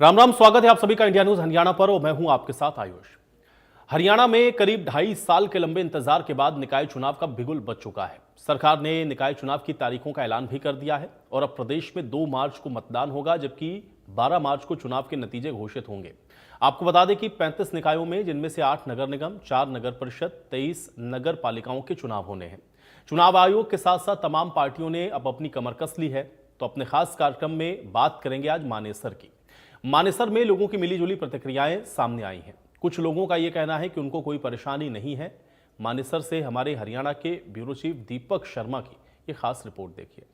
राम राम, स्वागत है आप सभी का इंडिया न्यूज हरियाणा पर और मैं हूं आपके साथ आयुष। हरियाणा में करीब 2.5 साल के लंबे इंतजार के बाद निकाय चुनाव का बिगुल बज चुका है। सरकार ने निकाय चुनाव की तारीखों का ऐलान भी कर दिया है और अब प्रदेश में 2 मार्च को मतदान होगा, जबकि 12 मार्च को चुनाव के नतीजे घोषित होंगे। आपको बता दें कि 35 निकायों में, जिनमें से 8 नगर निगम, 4 नगर परिषद, 23 नगर पालिकाओं के चुनाव होने हैं। चुनाव आयोग के साथ साथ तमाम पार्टियों ने अब अपनी कमर कस ली है। तो अपने खास कार्यक्रम में बात करेंगे आज मानेसर की। मानेसर में लोगों की मिलीजुली प्रतिक्रियाएं सामने आई हैं। कुछ लोगों का यह कहना है कि उनको कोई परेशानी नहीं है। मानेसर से हमारे हरियाणा के ब्यूरो चीफ दीपक शर्मा की ये खास रिपोर्ट देखिए।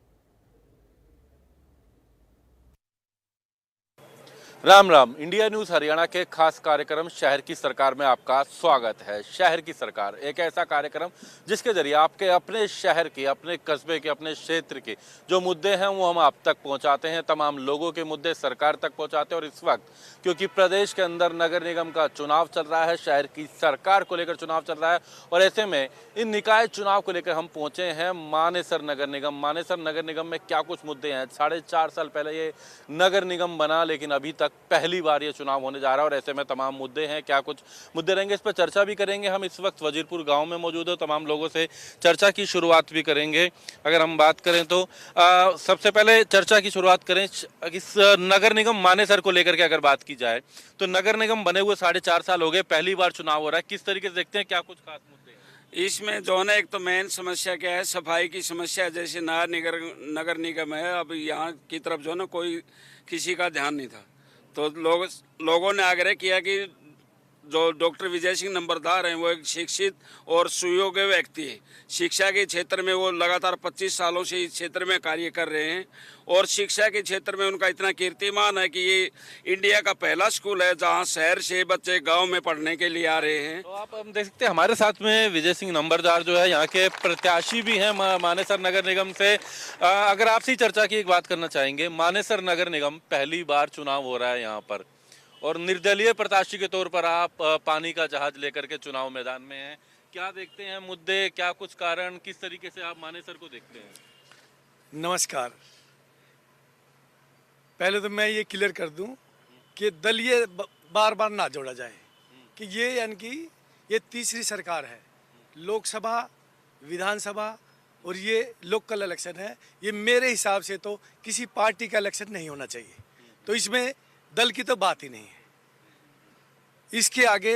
राम राम, इंडिया न्यूज़ हरियाणा के खास कार्यक्रम शहर की सरकार में आपका स्वागत है। शहर की सरकार एक ऐसा कार्यक्रम जिसके जरिए आपके अपने शहर के, अपने कस्बे के, अपने क्षेत्र के जो मुद्दे हैं वो हम आप तक पहुंचाते हैं। तमाम लोगों के मुद्दे सरकार तक पहुंचाते हैं। और इस वक्त क्योंकि प्रदेश के अंदर नगर निगम का चुनाव चल रहा है, शहर की सरकार को लेकर चुनाव चल रहा है और ऐसे में इन निकाय चुनाव को लेकर हम पहुँचे हैं मानेसर नगर निगम। मानेसर नगर निगम में क्या कुछ मुद्दे हैं। 4.5 साल पहले ये नगर निगम बना, लेकिन अभी तक पहली बार ये चुनाव होने जा रहा है और ऐसे में तमाम मुद्दे हैं। क्या कुछ मुद्दे रहेंगे, इस पर चर्चा भी करेंगे। हम इस वक्त वजीरपुर गांव में मौजूद है, तमाम लोगों से चर्चा की शुरुआत भी करेंगे। अगर हम बात करें तो सबसे पहले चर्चा की शुरुआत करें इस नगर निगम मानेसर को लेकर के। अगर बात की जाए तो नगर निगम बने हुए 4.5 साल हो गए, पहली बार चुनाव हो रहा है। किस तरीके से देखते हैं, क्या कुछ खास मुद्दे हैं इसमें? जो है एक तो मेन समस्या क्या है, सफाई की समस्या है। जैसे नगर निगम है, अब यहाँ की तरफ जो है ना कोई किसी का ध्यान नहीं था। तो लोगों ने आग्रह किया कि जो डॉक्टर विजय सिंह नंबरदार हैं वो एक शिक्षित और सुयोग्य व्यक्ति है। शिक्षा के क्षेत्र में वो लगातार 25 सालों से इस क्षेत्र में कार्य कर रहे हैं और शिक्षा के क्षेत्र में उनका इतना कीर्तिमान है कि ये इंडिया का पहला स्कूल है जहां शहर से बच्चे गांव में पढ़ने के लिए आ रहे हैं। तो आप हम देख सकते हैं हमारे साथ में विजय सिंह नंबरदार जो है यहाँ के प्रत्याशी भी हैं मानेसर नगर निगम से। अगर आपसे चर्चा की एक बात करना चाहेंगे, मानेसर नगर निगम पहली बार चुनाव हो रहा है यहाँ पर और निर्दलीय प्रत्याशी के तौर पर आप पानी का जहाज लेकर के चुनाव मैदान में हैं। क्या देखते हैं मुद्दे, क्या कुछ कारण, किस तरीके से आप मानेसर को देखते हैं? नमस्कार। पहले तो मैं ये क्लियर कर दूं कि दलीय बार बार ना जोड़ा जाए कि ये यानी कि ये तीसरी सरकार है। लोकसभा, विधानसभा और ये लोकल इलेक्शन है। ये मेरे हिसाब से तो किसी पार्टी का इलेक्शन नहीं होना चाहिए। तो इसमें दल की तो बात ही नहीं है। इसके आगे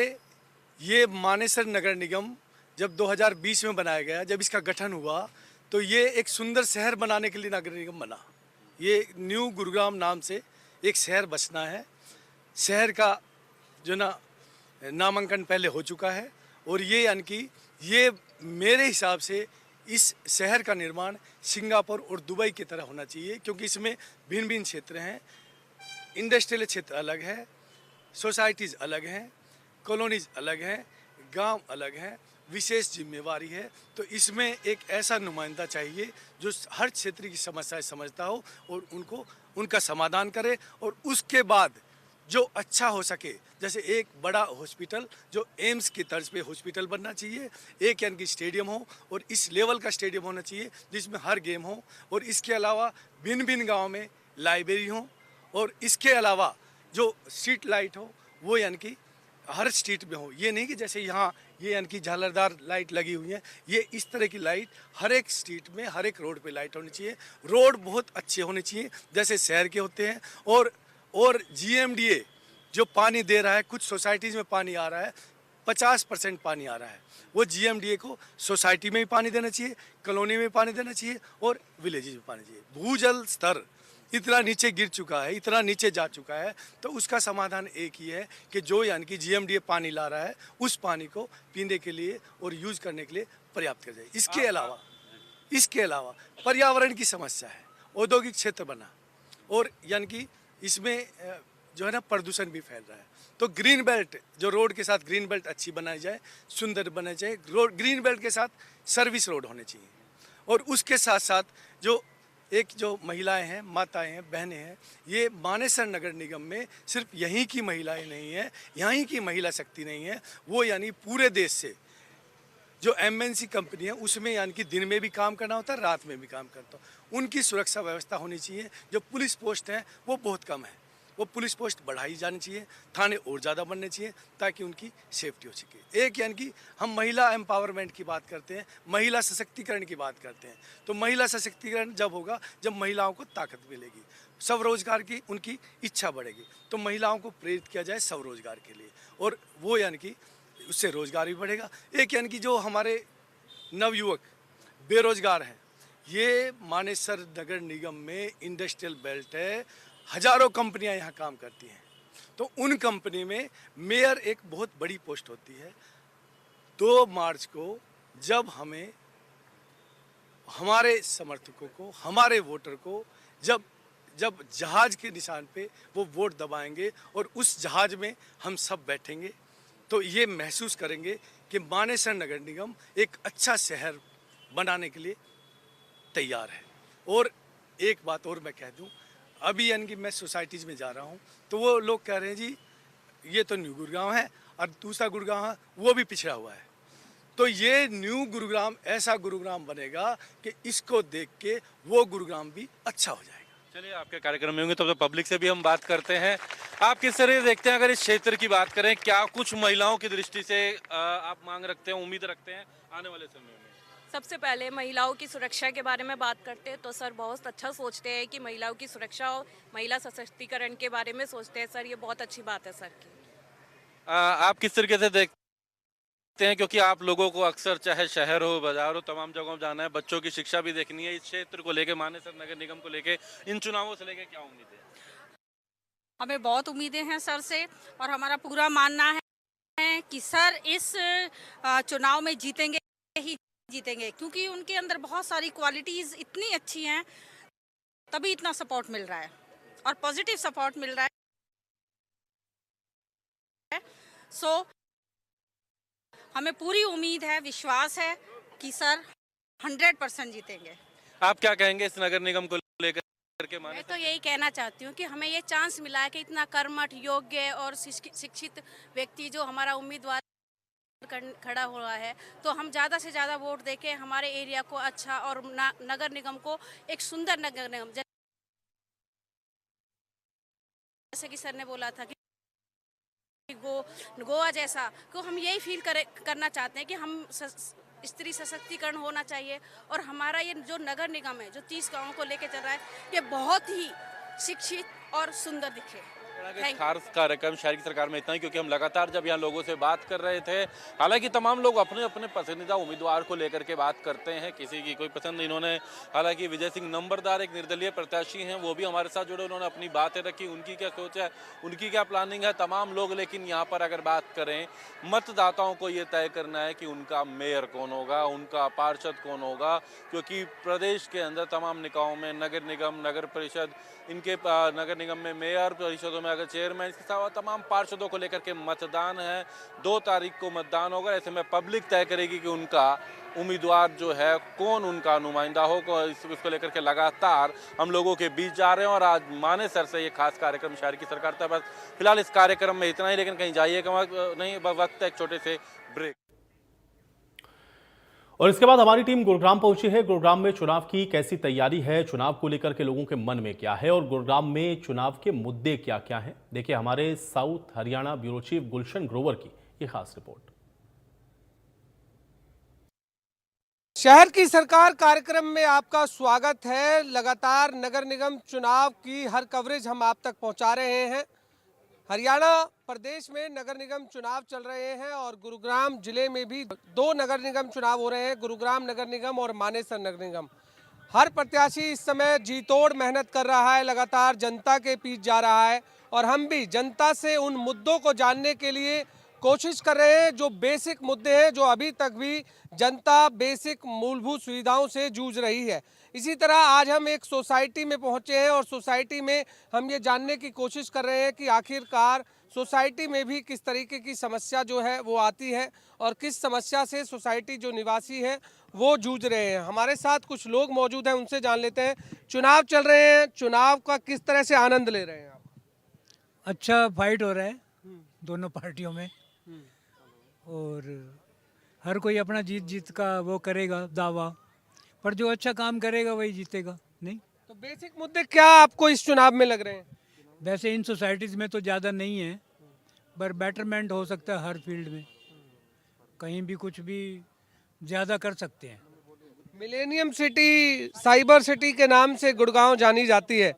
ये मानेसर नगर निगम जब 2020 में बनाया गया, जब इसका गठन हुआ तो ये एक सुंदर शहर बनाने के लिए नगर निगम बना। ये न्यू गुरुग्राम नाम से एक शहर बसना है। शहर का जो नामांकन पहले हो चुका है और ये यानी कि ये मेरे हिसाब से इस शहर का निर्माण सिंगापुर और दुबई की तरह होना चाहिए, क्योंकि इसमें भिन्न भिन्न क्षेत्र हैं। इंडस्ट्रियल क्षेत्र अलग है, सोसाइटीज़ अलग हैं, कॉलोनीज अलग हैं, गांव अलग हैं, विशेष जिम्मेवारी है। तो इसमें एक ऐसा नुमाइंदा चाहिए जो हर क्षेत्र की समस्याएं समझता हो और उनका समाधान करे और उसके बाद जो अच्छा हो सके, जैसे एक बड़ा हॉस्पिटल जो एम्स की तर्ज पे हॉस्पिटल बनना चाहिए, एक यानी कि स्टेडियम हो और इस लेवल का स्टेडियम होना चाहिए जिसमें हर गेम हो, और इसके अलावा भिन्न भिन्न गाँव में लाइब्रेरी हो, और इसके अलावा जो स्ट्रीट लाइट हो वो यानी कि हर स्ट्रीट में हो। ये नहीं कि जैसे यहाँ ये यानी कि झालरदार लाइट लगी हुई है, ये इस तरह की लाइट हर एक स्ट्रीट में, हर एक रोड पे लाइट होनी चाहिए। रोड बहुत अच्छे होने चाहिए जैसे शहर के होते हैं। और GMDA जो पानी दे रहा है, कुछ सोसाइटीज़ में पानी आ रहा है, 50% पानी आ रहा है, वो GMDA को सोसाइटी में भी पानी देना चाहिए, कॉलोनी में पानी देना चाहिए और विलेजेज में पानी चाहिए। भूजल स्तर इतना नीचे गिर चुका है, इतना नीचे जा चुका है, तो उसका समाधान एक ही है कि जो यानी कि GMDA पानी ला रहा है उस पानी को पीने के लिए और यूज करने के लिए पर्याप्त कर जाए। इसके अलावा पर्यावरण की समस्या है, औद्योगिक क्षेत्र बना और यानी कि इसमें जो है ना प्रदूषण भी फैल रहा है। तो ग्रीन बेल्ट, जो रोड के साथ ग्रीन बेल्ट अच्छी बनाई जाए, सुंदर बनाई जाए। ग्रीन बेल्ट के साथ सर्विस रोड होने चाहिए और उसके साथ साथ जो महिलाएं हैं, माताएं हैं, बहनें हैं, ये मानेसर नगर निगम में सिर्फ यहीं की महिलाएं नहीं हैं, यहीं की महिला शक्ति नहीं है, वो यानी पूरे देश से जो MNC कंपनी है उसमें यानी कि दिन में भी काम करना होता है, रात में भी काम करता है। उनकी सुरक्षा व्यवस्था होनी चाहिए। जो पुलिस पोस्ट हैं वो बहुत कम है, वो पुलिस पोस्ट बढ़ाई जानी चाहिए, थाने और ज़्यादा बनने चाहिए ताकि उनकी सेफ्टी हो सके। एक यानी कि हम महिला एम्पावरमेंट की बात करते हैं, महिला सशक्तिकरण की बात करते हैं, तो महिला सशक्तिकरण जब होगा जब महिलाओं को ताकत मिलेगी, स्वरोजगार की उनकी इच्छा बढ़ेगी, तो महिलाओं को प्रेरित किया जाए स्वरोजगार के लिए, और वो यानी कि उससे रोजगार भी बढ़ेगा। एक यानी कि जो हमारे नवयुवक बेरोजगार हैं, ये मानेसर नगर निगम में इंडस्ट्रियल बेल्ट है, हजारों कंपनियां यहाँ काम करती हैं, तो उन कंपनी में मेयर एक बहुत बड़ी पोस्ट होती है। 2 मार्च को जब हमें हमारे समर्थकों को, हमारे वोटर को जब जहाज के निशान पे वो वोट दबाएंगे और उस जहाज में हम सब बैठेंगे, तो ये महसूस करेंगे कि मानेसर नगर निगम एक अच्छा शहर बनाने के लिए तैयार है। और एक बात और मैं कह दूं, अभी यानी कि मैं सोसाइटीज़ में जा रहा हूं, तो वो लोग कह रहे हैं जी ये तो न्यू गुरुग्राम है और दूसरा गुरुग्राम है वो भी पिछड़ा हुआ है, तो ये न्यू गुरुग्राम ऐसा गुरुग्राम बनेगा कि इसको देख के वो गुरुग्राम भी अच्छा हो जाएगा। चलिए, आपके कार्यक्रम में होंगे तब तो पब्लिक से भी हम बात करते हैं। आप किस तरह देखते हैं, अगर इस क्षेत्र की बात करें, क्या कुछ महिलाओं की दृष्टि से आप मांग रखते हैं, उम्मीद रखते हैं आने वाले समय में? सबसे पहले महिलाओं की सुरक्षा के बारे में बात करते हैं तो सर बहुत अच्छा सोचते हैं कि महिलाओं की सुरक्षा और महिला सशक्तिकरण के बारे में सोचते हैं सर, ये बहुत अच्छी बात है सर की। आप किस तरीके से देखते हैं, क्योंकि आप लोगों को अक्सर चाहे शहर हो, बाजार हो, तमाम जगहों जाना है, बच्चों की शिक्षा भी देखनी है, इस क्षेत्र को लेके, मानेसर नगर निगम को लेके, इन चुनावों से लेके क्या उम्मीद है? हमें बहुत उम्मीदें हैं सर से, और हमारा पूरा मानना है कि सर इस चुनाव में जीतेंगे ही जीतेंगे, क्योंकि उनके अंदर बहुत सारी क्वालिटीज़ इतनी अच्छी हैं, तभी इतना सपोर्ट मिल रहा है और पॉजिटिव सपोर्ट मिल रहा है। सो हमें पूरी उम्मीद है, विश्वास है कि सर 100% जीतेंगे। आप क्या कहेंगे इस नगर निगम को लेकर के? मैं तो यही कहना चाहती हूँ कि हमें ये चांस मिला है कि इतना कर्मठ, योग्य और शिक्षित व्यक्ति जो हमारा उम्मीदवार खड़ा हुआ है, तो हम ज़्यादा से ज़्यादा वोट देके हमारे एरिया को अच्छा और नगर निगम को एक सुंदर नगर निगम, जैसे कि सर ने बोला था कि गोवा जैसा, तो हम यही फील करना चाहते हैं कि हम स्त्री सशक्तिकरण होना चाहिए, और हमारा ये जो नगर निगम है जो 30 गाँवों को लेके चल रहा है, ये बहुत ही शिक्षित और सुंदर दिखे। खास कार्यक्रम शहर की सरकार में इतना ही, क्योंकि हम लगातार जब यहाँ लोगों से बात कर रहे थे, हालांकि तमाम लोग अपने अपने पसंदीदा उम्मीदवार को लेकर के बात करते हैं, किसी की कोई पसंद नहीं। इन्होंने हालांकि विजय सिंह नंबरदार एक निर्दलीय प्रत्याशी हैं, वो भी हमारे साथ जुड़े, उन्होंने अपनी बातें रखी, उनकी क्या सोच है, उनकी क्या प्लानिंग है, तमाम लोग। लेकिन यहाँ पर अगर बात करें, मतदाताओं को ये तय करना है कि उनका मेयर कौन होगा, उनका पार्षद कौन होगा, क्योंकि प्रदेश के अंदर तमाम निकायों में नगर निगम, नगर परिषद, इनके नगर निगम में मेयर, परिषदों में अगर चेयरमैन, इसके साथ तमाम पार्षदों को लेकर के मतदान है। 2 तारीख को मतदान होगा, ऐसे में पब्लिक तय करेगी कि उनका उम्मीदवार जो है कौन उनका नुमाइंदा हो। इसको लेकर के लगातार हम लोगों के बीच जा रहे हैं, और आज मानेसर से ये खास कार्यक्रम शहर की सरकार था। बस फिलहाल इस कार्यक्रम में इतना ही, लेकिन कहीं जाइएगा नहीं, वक्त है एक छोटे से ब्रेक। और इसके बाद हमारी टीम गुरुग्राम पहुंची है। गुरुग्राम में चुनाव की कैसी तैयारी है, चुनाव को लेकर के लोगों के मन में क्या है, और गुरुग्राम में चुनाव के मुद्दे क्या क्या हैं, देखिए हमारे south Haryana bureau chief Gulshan Grover की ये खास रिपोर्ट। शहर की सरकार कार्यक्रम में आपका स्वागत है। लगातार नगर निगम चुनाव की हर कवरेज हम आप तक पहुंचा रहे हैं। हरियाणा प्रदेश में नगर निगम चुनाव चल रहे हैं, और गुरुग्राम जिले में भी 2 नगर निगम चुनाव हो रहे हैं, गुरुग्राम नगर निगम और मानेसर नगर निगम। हर प्रत्याशी इस समय जी तोड़ मेहनत कर रहा है, लगातार जनता के बीच जा रहा है, और हम भी जनता से उन मुद्दों को जानने के लिए कोशिश कर रहे हैं जो बेसिक मुद्दे हैं, जो अभी तक भी जनता बेसिक मूलभूत सुविधाओं से जूझ रही है। इसी तरह आज हम एक सोसाइटी में पहुंचे हैं, और सोसाइटी में हम ये जानने की कोशिश कर रहे हैं कि आखिरकार सोसाइटी में भी किस तरीके की समस्या जो है वो आती है, और किस समस्या से सोसाइटी जो निवासी हैं वो जूझ रहे हैं। हमारे साथ कुछ लोग मौजूद हैं, उनसे जान लेते हैं। चुनाव चल रहे हैं, चुनाव का किस तरह से आनंद ले रहे हैं आप? अच्छा फाइट हो रहा है दोनों पार्टियों में, और हर कोई अपना जीत का वो करेगा दावा, पर जो अच्छा काम करेगा वही जीतेगा। नहीं तो बेसिक मुद्दे क्या आपको इस चुनाव में लग रहे हैं? वैसे इन सोसाइटीज़ में तो ज़्यादा नहीं है, पर बेटरमेंट हो सकता है हर फील्ड में, कहीं भी कुछ भी ज़्यादा कर सकते हैं। मिलेनियम सिटी, साइबर सिटी के नाम से गुड़गांव जानी जाती है,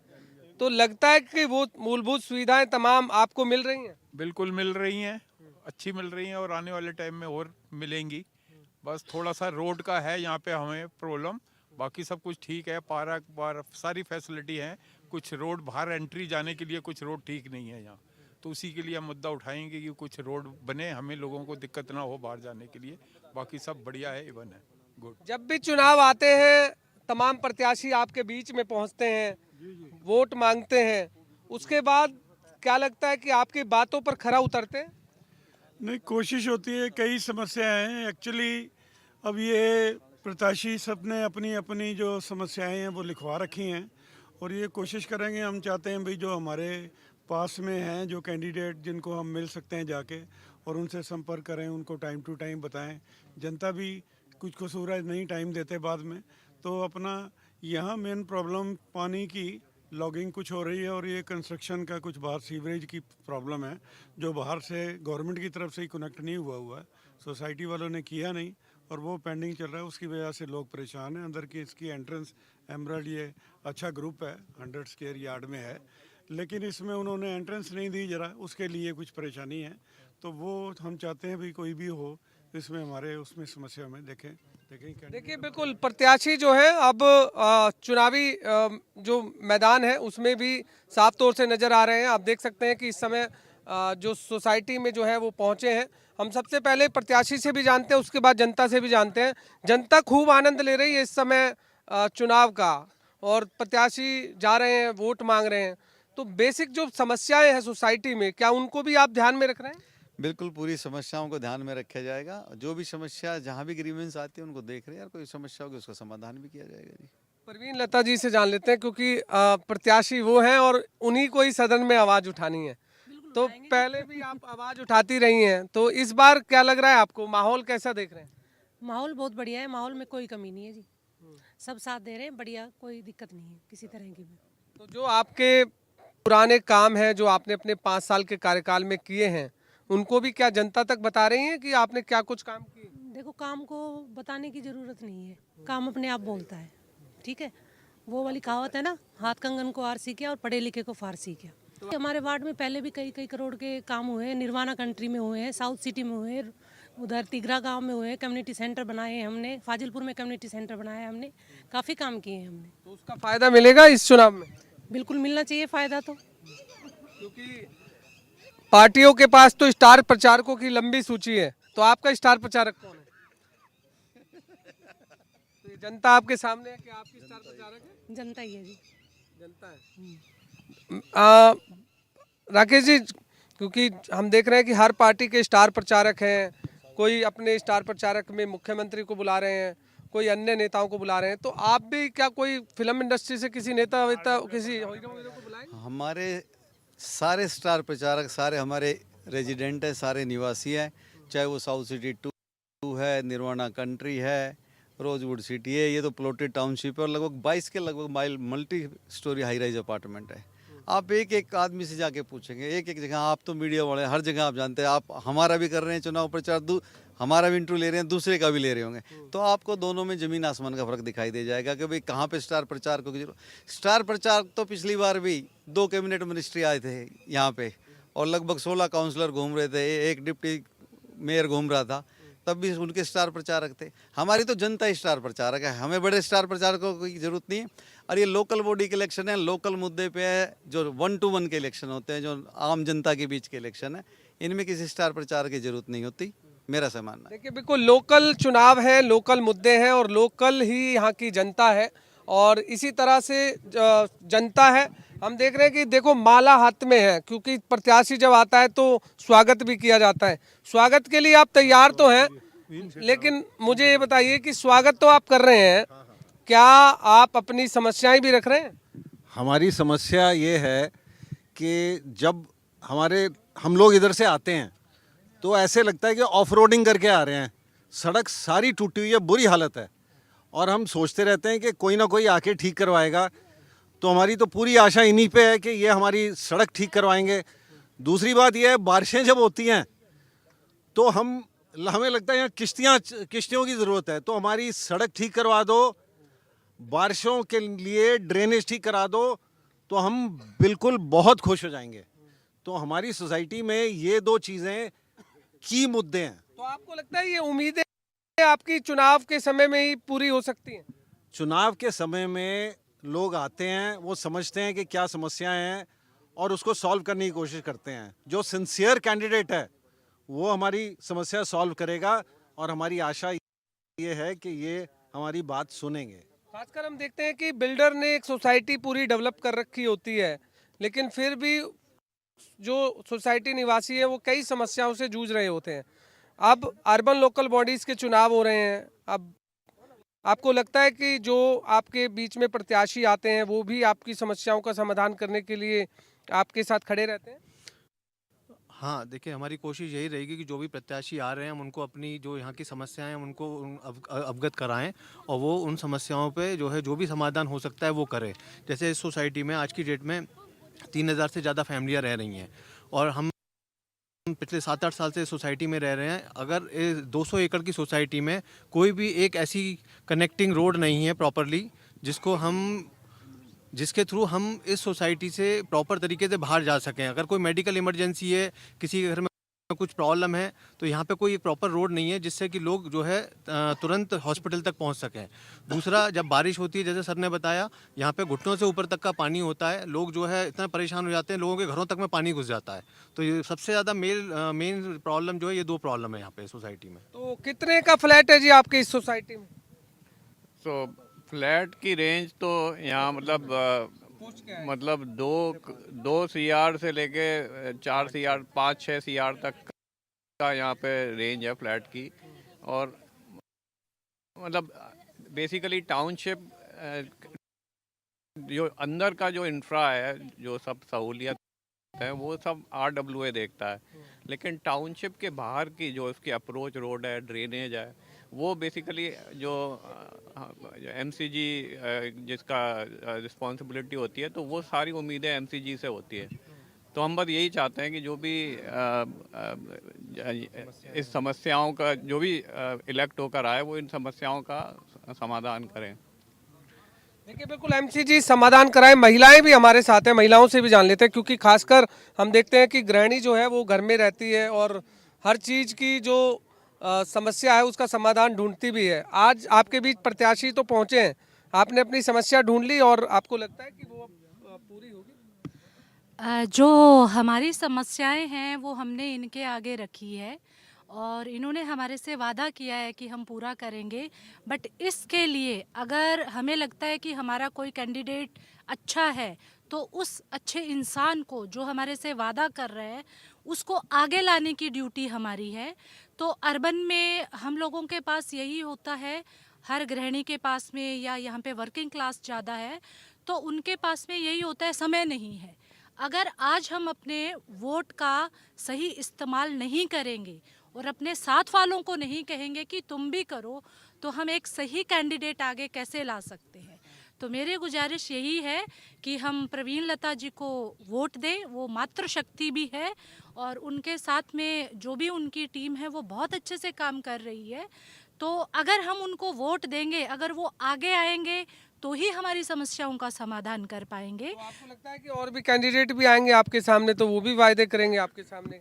तो लगता है कि वो मूलभूत सुविधाएं तमाम आपको मिल रही हैं? बिल्कुल मिल रही हैं, अच्छी मिल रही हैं और आने वाले टाइम में और मिलेंगी। बस थोड़ा सा रोड का है यहाँ पे हमें प्रॉब्लम, बाकी सब कुछ ठीक है। पार्क सारी फैसिलिटी है। कुछ रोड बाहर एंट्री जाने के लिए कुछ रोड ठीक नहीं है यहाँ, तो उसी के लिए हम मुद्दा उठाएंगे कि कुछ रोड बने, हमें लोगों को दिक्कत ना हो बाहर जाने के लिए। बाकी सब बढ़िया है, इवन है, गुड। जब भी चुनाव आते हैं तमाम प्रत्याशी आपके बीच में पहुंचते हैं, वोट मांगते हैं, उसके बाद क्या लगता है कि आपकी बातों पर खरा उतरते हैं? नहीं, कोशिश होती है। कई समस्याएं हैं एक्चुअली। अब ये प्रत्याशी सब ने अपनी अपनी जो समस्याएं हैं वो लिखवा रखी हैं और ये कोशिश करेंगे। हम चाहते हैं भाई जो हमारे पास में हैं, जो कैंडिडेट जिनको हम मिल सकते हैं जाके और उनसे संपर्क करें, उनको टाइम टू टाइम बताएं। जनता भी कुछ कसूर है, नहीं टाइम देते बाद में। तो अपना यहाँ मेन प्रॉब्लम पानी की लॉगिंग कुछ हो रही है और ये कंस्ट्रक्शन का कुछ बाहर सीवरेज की प्रॉब्लम है जो बाहर से गवर्नमेंट की तरफ से ही कनेक्ट नहीं हुआ है, सोसाइटी वालों ने किया नहीं और वो पेंडिंग चल रहा है। उसकी वजह से लोग परेशान हैं। अंदर की इसकी एंट्रेंस एमराल्ड, ये अच्छा ग्रुप है, 100 स्क्वायर यार्ड में है, लेकिन इसमें उन्होंने एंट्रेंस नहीं दी, जरा उसके लिए कुछ परेशानी है। तो वो हम चाहते हैं भी कोई भी हो इसमें हमारे उसमें समस्या में देखें। देखिए बिल्कुल प्रत्याशी जो है अब चुनावी जो मैदान है उसमें भी साफ तौर से नजर आ रहे हैं। आप देख सकते हैं कि इस समय जो सोसाइटी में जो है वो पहुंचे हैं। हम सबसे पहले प्रत्याशी से भी जानते हैं, उसके बाद जनता से भी जानते हैं। जनता खूब आनंद ले रही है इस समय चुनाव का और प्रत्याशी जा रहे हैं, वोट मांग रहे हैं। तो बेसिक जो समस्याएं हैं सोसाइटी में, क्या उनको भी आप ध्यान में रख रहे हैं? बिल्कुल, पूरी समस्याओं को ध्यान में रखा जाएगा। जो भी समस्या जहाँ भी ग्रीवेंस आती है उनको देख रहे हैं और कोई समस्या होगी उसका समाधान भी किया जाएगा जी। परवीन लता जी से जान लेते हैं क्योंकि प्रत्याशी वो हैं और उन्हीं को ही सदन में आवाज उठानी है। तो पहले भी आप आवाज उठाती रही हैं, तो इस बार क्या लग रहा है आपको, माहौल कैसा देख रहे हैं? माहौल बहुत बढ़िया है, माहौल में कोई कमी नहीं है जी, सब साथ दे रहे हैं, बढ़िया, कोई दिक्कत नहीं है किसी तरह की भी। तो जो आपके पुराने काम हैं जो आपने अपने 5 साल के कार्यकाल में किए हैं, उनको भी क्या जनता तक बता रही हैं कि आपने क्या कुछ काम किए? देखो, काम को बताने की जरूरत नहीं है, काम अपने आप बोलता है, ठीक है। वो वाली कहावत है ना, हाथ कंगन को आरसी किया और पढ़े लिखे को फारसी किया। तो हमारे वार्ड में पहले भी कई करोड़ के काम हुए हैं। निर्वाणा कंट्री में हुए हैं, साउथ सिटी में हुए हैं, उधर तिगरा गांव में हुए हैं, कम्युनिटी सेंटर बनाए हैं हमने, फाजिलपुर में कम्युनिटी सेंटर बनाया है हमने, काफ़ी काम किए हैं हमने। तो उसका फायदा मिलेगा इस चुनाव में? बिल्कुल मिलना चाहिए फ़ायदा तो, क्योंकि पार्टियों के पास तो स्टार प्रचारकों की लंबी सूची है, तो आपका स्टार प्रचारक कौन है? तो ये जनता आपके सामने है कि आपकी स्टार प्रचारक है? जनता ही है जी, जनता है। राकेश जी, क्योंकि हम देख रहे हैं कि हर पार्टी के स्टार प्रचारक हैं, कोई अपने स्टार प्रचारक में मुख्यमंत्री को बुला रहे हैं, कोई अन्य नेताओं को बुला रहे हैं, तो आप भी क्या कोई फिल्म इंडस्ट्री से किसी नेता वेता, किसी हीरो को बुलाएंगे? हमारे सारे स्टार प्रचारक सारे हमारे रेजिडेंट हैं, सारे निवासी हैं, चाहे वो साउथ सिटी 2 है, निर्वाणा कंट्री है, रोजवुड सिटी है। ये तो प्लॉटेड टाउनशिप है और लगभग 22 के लगभग mile multi storey high rise apartment है। आप एक एक आदमी से जाके पूछेंगे, एक एक जगह। आप तो मीडिया वाले हर जगह आप जानते हैं, आप हमारा भी कर रहे हैं चुनाव प्रचार, हमारा भी इंटरव्यू ले रहे हैं, दूसरे का भी ले रहे होंगे, तो आपको दोनों में ज़मीन आसमान का फर्क दिखाई दे जाएगा कि भाई कहाँ पे स्टार प्रचार को जरूरत। स्टार प्रचार तो पिछली बार भी 2 कैबिनेट मिनिस्ट्री आए थे यहाँ पे और लगभग 16 काउंसलर घूम रहे थे, एक डिप्टी मेयर घूम रहा था, तब भी उनके स्टार प्रचारक थे। हमारी तो जनता ही स्टार प्रचारक है, हमें बड़े स्टार प्रचारकों की जरूरत नहीं है। और ये लोकल बॉडी के इलेक्शन है, लोकल मुद्दे पे है, जो 1 to 1 के इलेक्शन होते हैं, जो आम जनता के बीच के इलेक्शन है, इनमें किसी स्टार प्रचार की जरूरत नहीं होती, मेरा से मानना है। देखिए बिल्कुल लोकल चुनाव है, लोकल मुद्दे हैं और लोकल ही यहाँ की जनता है और इसी तरह से जनता है। हम देख रहे हैं कि देखो माला हाथ में है, क्योंकि प्रत्याशी जब आता है तो स्वागत भी किया जाता है। स्वागत के लिए आप तैयार तो हैं, लेकिन मुझे ये बताइए कि स्वागत तो आप कर रहे हैं, क्या आप अपनी समस्याएं भी रख रहे हैं? हमारी समस्या ये है कि जब हम लोग इधर से आते हैं तो ऐसे लगता है कि ऑफ रोडिंग करके आ रहे हैं। सड़क सारी टूटी हुई है, बुरी हालत है, और हम सोचते रहते हैं कि कोई ना कोई आके ठीक करवाएगा। तो तो हमारी तो पूरी आशा इन्हीं पे है कि ये हमारी सड़क ठीक करवाएंगे। दूसरी बात ये है, बारिशें जब होती हैं तो हमें लगता है यहाँ किश्तियों की ज़रूरत है, तो हमारी सड़क ठीक करवा दो, बारिशों के लिए ड्रेनेज ठीक करा दो, तो हम बिल्कुल बहुत खुश हो जाएंगे। तो हमारी सोसाइटी में ये दो चीज़ें की मुद्दे हैं। तो आपको लगता है ये उम्मीदें आपकी चुनाव के समय में ही पूरी हो सकती हैं? चुनाव के समय में लोग आते हैं, वो समझते हैं कि क्या समस्याएं हैं और उसको सॉल्व करने की कोशिश करते हैं। जो सिंसियर कैंडिडेट है वो हमारी समस्या सॉल्व करेगा और हमारी आशा ये है कि ये हमारी बात सुनेंगे। खासकर हम देखते हैं कि बिल्डर ने एक सोसाइटी पूरी डेवलप कर रखी होती है, लेकिन फिर भी जो सोसाइटी निवासी है वो कई समस्याओं से जूझ रहे होते हैं। अब अर्बन लोकल बॉडीज के चुनाव हो रहे हैं, अब आपको लगता है कि जो आपके बीच में प्रत्याशी आते हैं वो भी आपकी समस्याओं का समाधान करने के लिए आपके साथ खड़े रहते हैं? हाँ, देखिए हमारी कोशिश यही रहेगी कि जो भी प्रत्याशी आ रहे हैं हम उनको अपनी जो यहाँ की समस्याएं हैं उनको अवगत कराएं और वो उन समस्याओं पे जो है जो भी समाधान हो सकता है वो करें। जैसे इस सोसाइटी में आज की डेट में 3000 से ज़्यादा फैमिलियाँ रह रही हैं और हम पिछले 7-8 साल से सोसाइटी में रह रहे हैं। अगर 200 एकड़ की सोसाइटी में कोई भी एक ऐसी कनेक्टिंग रोड नहीं है प्रॉपरली जिसके थ्रू हम इस सोसाइटी से प्रॉपर तरीके से बाहर जा सकें। अगर कोई मेडिकल इमरजेंसी है, किसी के घर में कुछ प्रॉब्लम है, तो यहाँ पे कोई प्रॉपर रोड नहीं है जिससे कि लोग जो है तुरंत हॉस्पिटल तक पहुँच सकें। दूसरा, जब बारिश होती है जैसे सर ने बताया, यहाँ पे घुटनों से ऊपर तक का पानी होता है, लोग जो है इतना परेशान हो जाते हैं, लोगों के घरों तक में पानी घुस जाता है। तो ये सबसे ज़्यादा मेन प्रॉब्लम जो है, ये 2 प्रॉब्लम है यहाँ पे सोसाइटी में। तो कितने का फ्लैट है जी आपके इस सोसाइटी में? तो फ्लैट की रेंज तो यहाँ मतलब 2 CR से लेके 4 CR 5-6 CR तक का यहाँ पे रेंज है फ्लैट की। और मतलब बेसिकली टाउनशिप जो अंदर का जो इंफ्रा है, जो सब सहूलियत है वो सब RWA देखता है, लेकिन टाउनशिप के बाहर की जो उसकी अप्रोच रोड है, ड्रेनेज है, वो बेसिकली जो MCG जिसका रिस्पॉन्सिबिलिटी होती है, तो वो सारी उम्मीदें MCG से होती है। तो हम बस यही चाहते हैं कि जो भी इस समस्याओं का जो भी इलेक्ट होकर आए वो इन समस्याओं का समाधान करें। देखिए, बिल्कुल MCG समाधान कराए। महिलाएं भी हमारे साथ हैं, महिलाओं से भी जान लेते हैं, क्योंकि खासकर हम देखते हैं कि गृहिणी जो है वो घर में रहती है और हर चीज़ की जो समस्या है उसका समाधान ढूंढती भी है। आज आपके बीच प्रत्याशी तो पहुंचे हैं, आपने अपनी समस्या ढूंढ ली और आपको लगता है कि वो पूरी होगी? जो हमारी समस्याएं हैं वो हमने इनके आगे रखी है और इन्होंने हमारे से वादा किया है कि हम पूरा करेंगे। बट इसके लिए अगर हमें लगता है कि हमारा कोई कैंडिडेट अच्छा है, तो उस अच्छे इंसान को जो हमारे से वादा कर रहे हैं उसको आगे लाने की ड्यूटी हमारी है। तो अर्बन में हम लोगों के पास यही होता है, हर गृहिणी के पास में या यहाँ पे वर्किंग क्लास ज़्यादा है, तो उनके पास में यही होता है, समय नहीं है। अगर आज हम अपने वोट का सही इस्तेमाल नहीं करेंगे और अपने साथ वालों को नहीं कहेंगे कि तुम भी करो, तो हम एक सही कैंडिडेट आगे कैसे ला सकते हैं। तो मेरी गुजारिश यही है कि हम प्रवीण लता जी को वोट दें। वो मातृशक्ति भी है और उनके साथ में जो भी उनकी टीम है वो बहुत अच्छे से काम कर रही है। तो अगर हम उनको वोट देंगे, अगर वो आगे आएंगे, तो ही हमारी समस्याओं का समाधान कर पाएंगे। तो आपको लगता है कि और भी कैंडिडेट भी आएंगे आपके सामने, तो वो भी वायदे करेंगे आपके सामने?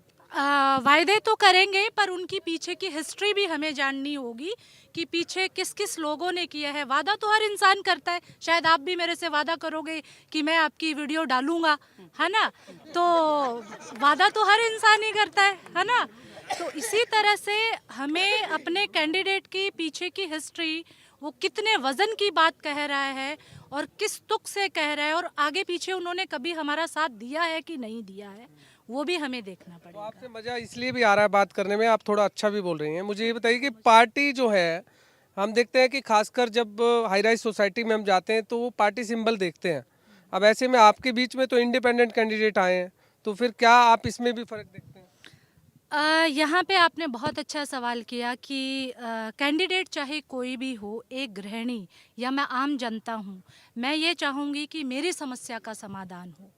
वायदे तो करेंगे, पर उनकी पीछे की हिस्ट्री भी हमें जाननी होगी कि पीछे किस किस लोगों ने किया है। वादा तो हर इंसान करता है, शायद आप भी मेरे से वादा करोगे कि मैं आपकी वीडियो डालूंगा, है ना? तो वादा तो हर इंसान ही करता है ना? तो इसी तरह से हमें अपने कैंडिडेट की पीछे की हिस्ट्री, वो कितने वजन की बात कह रहा है और किस तुक से कह रहा है और आगे पीछे उन्होंने कभी हमारा साथ दिया है कि नहीं दिया है, वो भी हमें देखना पड़ेगा। तो आपसे मज़ा इसलिए भी आ रहा है बात करने में, आप थोड़ा अच्छा भी बोल रही हैं। मुझे ये बताइए कि पार्टी जो है, हम देखते हैं कि खासकर जब हाई राइज सोसाइटी में हम जाते हैं तो वो पार्टी सिंबल देखते हैं। अब ऐसे में आपके बीच में तो इंडिपेंडेंट कैंडिडेट आए हैं, तो फिर क्या आप इसमें भी फ़र्क देखते हैं? यहाँ पे आपने बहुत अच्छा सवाल किया कि कैंडिडेट चाहे कोई भी हो, एक गृहिणी या मैं आम जनता हूँ, मैं ये चाहूँगी कि मेरी समस्या का समाधान हो,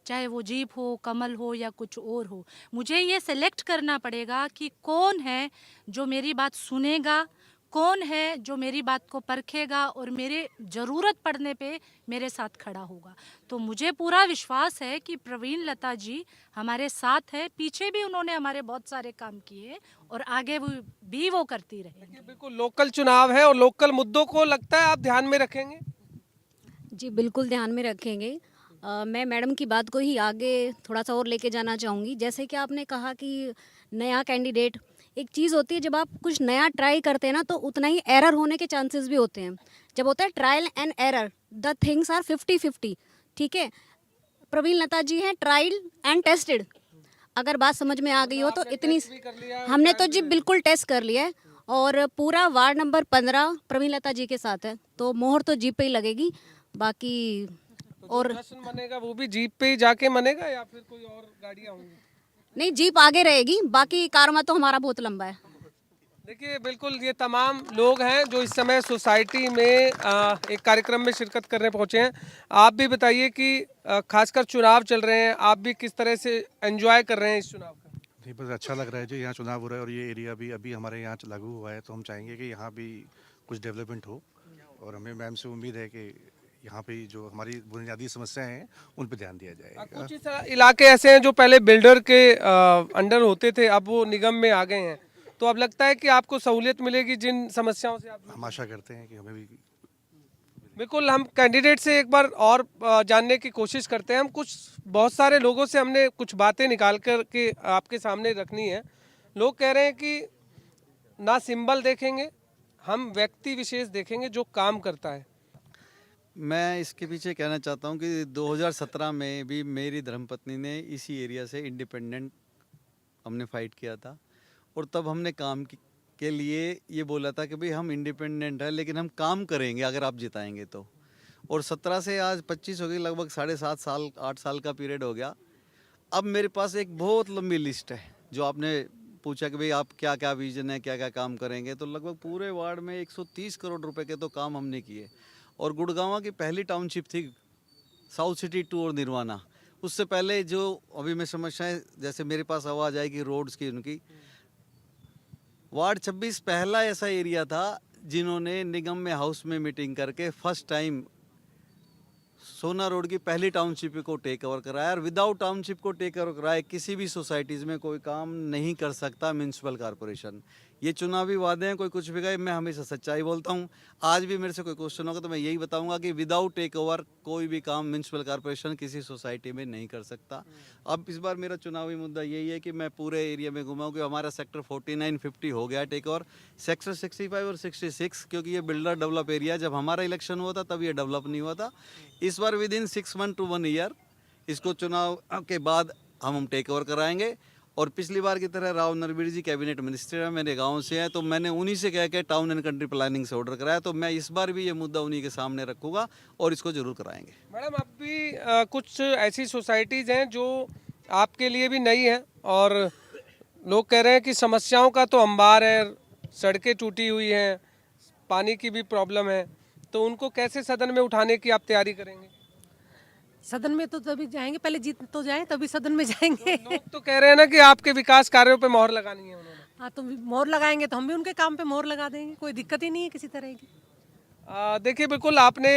चाहे वो जीप हो, कमल हो या कुछ और हो। मुझे ये सेलेक्ट करना पड़ेगा कि कौन है जो मेरी बात सुनेगा, कौन है जो मेरी बात को परखेगा और मेरे ज़रूरत पड़ने पे मेरे साथ खड़ा होगा। तो मुझे पूरा विश्वास है कि प्रवीण लता जी हमारे साथ है, पीछे भी उन्होंने हमारे बहुत सारे काम किए और आगे भी वो करती रहेंगी। बिल्कुल लोकल चुनाव है और लोकल मुद्दों को लगता है आप ध्यान में रखेंगे। जी बिल्कुल ध्यान में रखेंगे। मैं मैडम की बात को ही आगे थोड़ा सा और लेके जाना चाहूँगी। जैसे कि आपने कहा कि नया कैंडिडेट, एक चीज़ होती है जब आप कुछ नया ट्राई करते हैं ना तो उतना ही एरर होने के चांसेस भी होते हैं। जब होता है trial and error, the things are 50-50। ठीक है, प्रवीण लता जी हैं ट्राइड एंड टेस्टेड। अगर बात समझ में आ गई हो तो इतनी हमने तो जी बिल्कुल टेस्ट कर लिया है और पूरा वार्ड नंबर 15 प्रवीण लता जी के साथ है, तो मोहर तो जीप पे ही लगेगी। बाकी और जश्न मनेगा वो भी जीप पे ही जाके मनेगा या फिर कोई और गाड़ियाँ होंगी? नहीं, जीप आगे रहेगी, बाकी कारवा तो हमारा बहुत लंबा है। देखिए बिल्कुल ये तमाम लोग हैं जो इस समय सोसाइटी में एक कार्यक्रम में शिरकत करने पहुंचे हैं। आप भी बताइए कि खासकर चुनाव चल रहे हैं, आप भी किस तरह से एंजॉय कर रहे हैं इस चुनाव का? नहीं, बस अच्छा लग रहा है जी, यहाँ चुनाव हो रहा है और ये एरिया भी अभी हमारे यहाँ लागू हुआ है, तो हम चाहेंगे कि यहाँ भी कुछ डेवलपमेंट हो और हमें मैम से उम्मीद है कि यहाँ पे जो हमारी बुनियादी समस्याएं हैं उन पर ध्यान दिया जाएगा। कुछ इस इलाके ऐसे हैं जो पहले बिल्डर के अंडर होते थे, अब वो निगम में आ गए हैं, तो अब लगता है कि आपको सहूलियत मिलेगी जिन समस्याओं से आप? हम आशा करते हैं कि हमें भी। बिल्कुल, हम कैंडिडेट से एक बार और जानने की कोशिश करते हैं। हम बहुत सारे लोगों से हमने कुछ बातें निकाल कर के आपके सामने रखनी है। लोग कह रहे हैं कि ना सिंबल देखेंगे, हम व्यक्ति विशेष देखेंगे जो काम करता है। मैं इसके पीछे कहना चाहता हूं कि 2017 में भी मेरी धर्मपत्नी ने इसी एरिया से इंडिपेंडेंट हमने फाइट किया था और तब हमने काम के लिए ये बोला था कि भाई हम इंडिपेंडेंट है लेकिन हम काम करेंगे अगर आप जिताएंगे तो। और 17 से आज 25 हो गई, लगभग 7.5 साल 8 साल का पीरियड हो गया। अब मेरे पास एक बहुत लंबी लिस्ट है। जो आपने पूछा कि भाई आप क्या क्या विजन है, क्या क्या काम करेंगे, तो लगभग पूरे वार्ड में 130 करोड़ रुपए के तो काम हमने किए। और गुड़गांव की पहली टाउनशिप थी साउथ सिटी 2 और निर्वाणा। उससे पहले जो अभी मैं समस्याएं, जैसे मेरे पास आवाज़ आएगी रोड्स की, उनकी वार्ड 26 पहला ऐसा एरिया था जिन्होंने निगम में हाउस में मीटिंग करके फर्स्ट टाइम सोना रोड की पहली टाउनशिप को टेक ओवर कराया। और विदाउट टाउनशिप को टेक ओवर कराए किसी भी सोसाइटीज़ में कोई काम नहीं कर सकता म्यूनसिपल कॉरपोरेशन। ये चुनावी वादे हैं, कोई कुछ भी कहे, मैं हमेशा सच्चाई बोलता हूँ। आज भी मेरे से कोई क्वेश्चन होगा तो मैं यही बताऊंगा कि विदाउट टेक ओवर कोई भी काम म्यूनसिपल कॉरपोरेशन किसी सोसाइटी में नहीं कर सकता। अब इस बार मेरा चुनावी मुद्दा यही है कि मैं पूरे एरिया में घुमाऊँ कि हमारा सेक्टर 49-50 हो गया टेक ओवर, सेक्टर 65 और 66, क्योंकि ये बिल्डर डेवलप एरिया। जब हमारा इलेक्शन हुआ था तब ये डेवलप नहीं हुआ था। इस बार with in 6 months to 1 year इसको चुनाव के बाद हम टेक ओवर कराएंगे। और पिछली बार की तरह राव नरवीर जी कैबिनेट मिनिस्टर हैं, मेरे गांव से हैं, तो मैंने उन्हीं से कह के टाउन एंड कंट्री प्लानिंग से ऑर्डर कराया। तो मैं इस बार भी ये मुद्दा उन्हीं के सामने रखूंगा और इसको जरूर कराएंगे। मैडम, अब भी कुछ ऐसी सोसाइटीज़ हैं जो आपके लिए भी नई हैं और लोग कह रहे हैं कि समस्याओं का तो अंबार है, सड़कें टूटी हुई हैं, पानी की भी प्रॉब्लम है, तो उनको कैसे सदन में उठाने की आप तैयारी करेंगे? सदन में तो तभी जाएंगे, पहले जीत तो जाए तभी सदन में जाएंगे। लोग तो कह रहे हैं ना कि आपके विकास कार्यों पे मोहर लगानी है उन्होंने। हाँ, तो मोहर लगाएंगे तो हम भी उनके काम पे मोहर लगा देंगे, कोई दिक्कत ही नहीं है किसी तरह की। देखिए बिल्कुल, आपने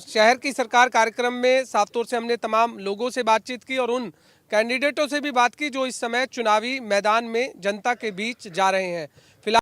शहर की सरकार कार्यक्रम में साफ तौर से हमने तमाम लोगों से बातचीत की और उन कैंडिडेटों से भी बात की जो इस समय चुनावी मैदान में जनता के बीच जा रहे हैं।